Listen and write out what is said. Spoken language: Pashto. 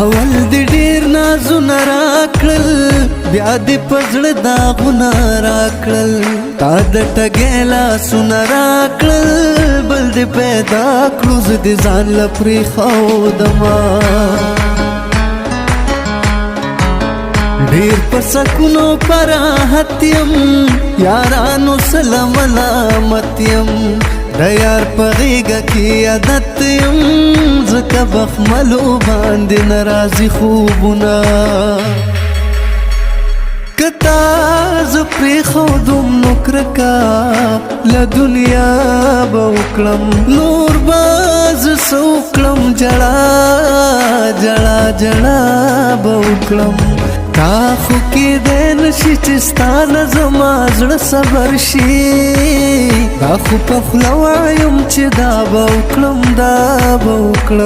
اول دی ډیر نازونه راکړل بیا دې په زړه داغونه راکړل تا د ټګۍ لاسونه راکړل بل دې پیدا کړو زه دې ځان له پرېښودمه ډیر په سکونو په راحت یم یارانو سره ملامت یم د یار په غېږه کې عادت یم ځکه بخملو باندې نه راځي خوبونه که تا زه پرېښودم نو کرکه له دنیا به وکړم نور به زه څه وکړم ژړا ژړا ژړا به وکړم تا خو کېدی نشي چې ستا نه زما زړه صبر شي دا خو په خوله وایم چې دا به وکړم دا به وکړم